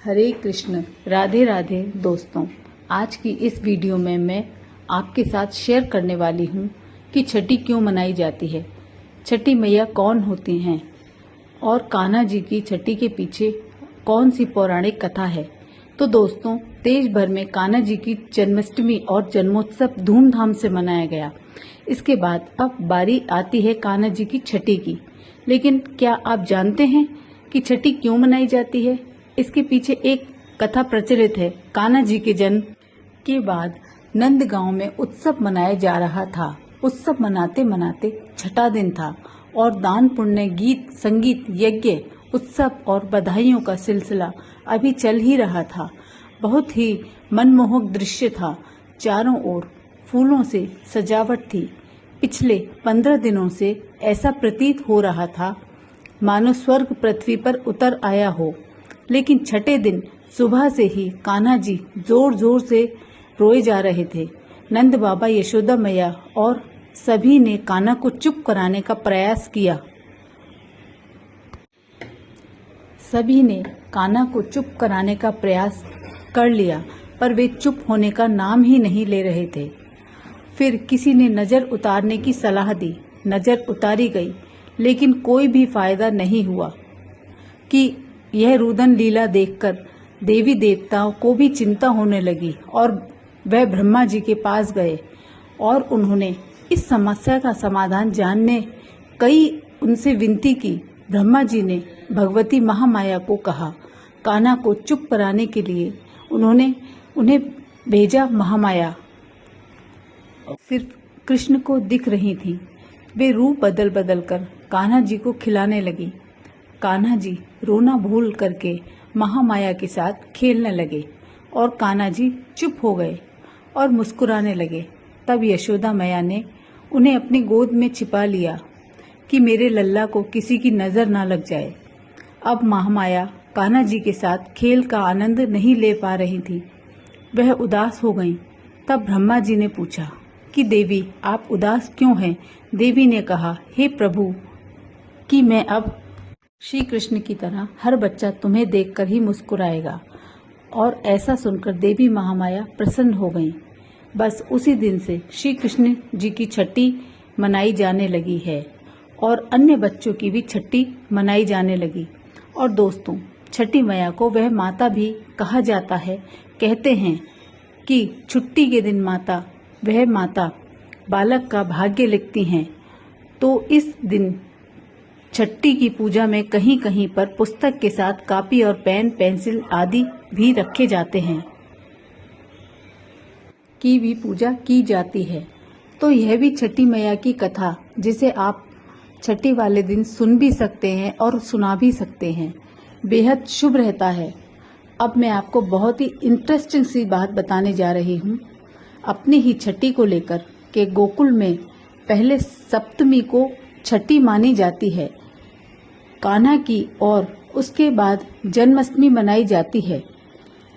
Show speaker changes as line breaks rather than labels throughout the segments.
हरे कृष्ण, राधे राधे दोस्तों। आज की इस वीडियो में मैं आपके साथ शेयर करने वाली हूँ कि छठी क्यों मनाई जाती है, छठी मैया कौन होती हैं और कान्हा जी की छठी के पीछे कौन सी पौराणिक कथा है। तो दोस्तों, देश भर में कान्हा जी की जन्माष्टमी और जन्मोत्सव धूमधाम से मनाया गया। इसके बाद अब बारी आती है कान्हा जी की छठी की। लेकिन क्या आप जानते हैं कि छठी क्यों मनाई जाती है? इसके पीछे एक कथा प्रचलित है। कान्हा जी के जन्म के बाद नंद गांव में उत्सव मनाया जा रहा था। उत्सव मनाते मनाते छठा दिन था और दान पुण्य, गीत संगीत, यज्ञ, उत्सव और बधाइयों का सिलसिला अभी चल ही रहा था। बहुत ही मनमोहक दृश्य था। चारों ओर फूलों से सजावट थी। पिछले 15 दिनों से ऐसा प्रतीत हो रहा था मानो स्वर्ग पृथ्वी पर उतर आया हो। लेकिन छठे दिन सुबह से ही कान्हा जी जोर जोर से रोए जा रहे थे। नंद बाबा, यशोदा मैया और सभी ने कान्हा को चुप कराने का प्रयास किया। सभी ने कान्हा को चुप कराने का प्रयास कर लिया, पर वे चुप होने का नाम ही नहीं ले रहे थे। फिर किसी ने नजर उतारने की सलाह दी। नजर उतारी गई, लेकिन कोई भी फायदा नहीं हुआ कि यह रुदन लीला देखकर देवी देवताओं को भी चिंता होने लगी और वह ब्रह्मा जी के पास गए और उन्होंने इस समस्या का समाधान जानने कई उनसे विनती की। ब्रह्मा जी ने भगवती महामाया को कहा। कान्हा को चुप कराने के लिए उन्होंने उन्हें भेजा। महामाया सिर्फ कृष्ण को दिख रही थी। वे रूप बदल बदल कर कान्हा जी को खिलाने लगी। कान्हा जी रोना भूल करके महामाया के साथ खेलने लगे और कान्हा जी चुप हो गए और मुस्कुराने लगे। तब यशोदा मैया ने उन्हें अपनी गोद में छिपा लिया कि मेरे लल्ला को किसी की नजर ना लग जाए। अब महामाया कान्हा जी के साथ खेल का आनंद नहीं ले पा रही थी। वह उदास हो गईं। तब ब्रह्मा जी ने पूछा कि देवी, आप उदास क्यों हैं? देवी ने कहा, हे प्रभु, कि मैं अब श्री कृष्ण की तरह हर बच्चा तुम्हें देखकर ही मुस्कुराएगा। और ऐसा सुनकर देवी महामाया प्रसन्न हो गईं। बस उसी दिन से श्री कृष्ण जी की छठी मनाई जाने लगी है और अन्य बच्चों की भी छठी मनाई जाने लगी। और दोस्तों, छठी मैया को वह माता भी कहा जाता है। कहते हैं कि छुट्टी के दिन वह माता बालक का भाग्य लिखती हैं। तो इस दिन छठी की पूजा में कहीं कहीं पर पुस्तक के साथ कॉपी और पेन, पेंसिल आदि भी रखे जाते हैं की भी पूजा की जाती है। तो यह भी छठी मैया की कथा, जिसे आप छठी वाले दिन सुन भी सकते हैं और सुना भी सकते हैं। बेहद शुभ रहता है। अब मैं आपको बहुत ही इंटरेस्टिंग सी बात बताने जा रही हूँ अपनी ही छठी को लेकर के गोकुल में पहले सप्तमी को छठी मानी जाती है कान्हा की और उसके बाद जन्माष्टमी मनाई जाती है।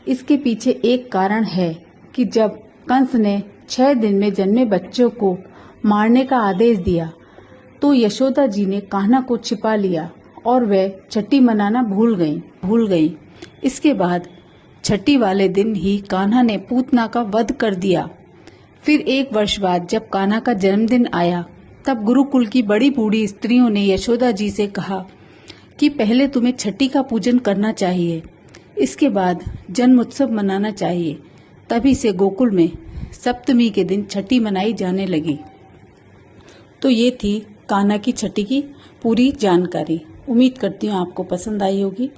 इसके पीछे एक कारण है कि जब कंस ने 6 दिन में जन्मे बच्चों को मारने का आदेश दिया तो यशोदा जी ने कान्हा को छिपा लिया और वह छठी मनाना भूल गईं। इसके बाद छठी वाले दिन ही कान्हा ने पूतना का वध कर दिया। फिर 1 वर्ष बाद जब कान्हा का जन्मदिन आया, तब गुरुकुल की बड़ी बूढ़ी स्त्रियों ने यशोदा जी से कहा कि पहले तुम्हें छठी का पूजन करना चाहिए, इसके बाद जन्मोत्सव मनाना चाहिए। तभी से गोकुल में सप्तमी के दिन छठी मनाई जाने लगी। तो ये थी कान्हा की छठी की पूरी जानकारी। उम्मीद करती हूँ आपको पसंद आई होगी।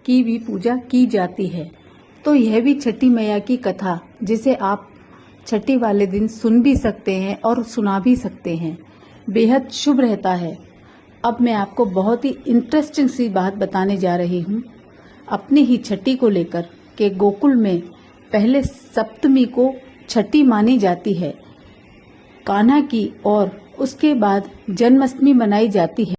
की भी पूजा की जाती है। तो यह भी छठी मैया की कथा, जिसे आप छठी वाले दिन सुन भी सकते हैं और सुना भी सकते हैं। बेहद शुभ रहता है। अब मैं आपको बहुत ही इंटरेस्टिंग सी बात बताने जा रही हूँ अपनी ही छठी को लेकर के गोकुल में पहले सप्तमी को छठी मानी जाती है कान्हा की और उसके बाद जन्माष्टमी मनाई जाती है।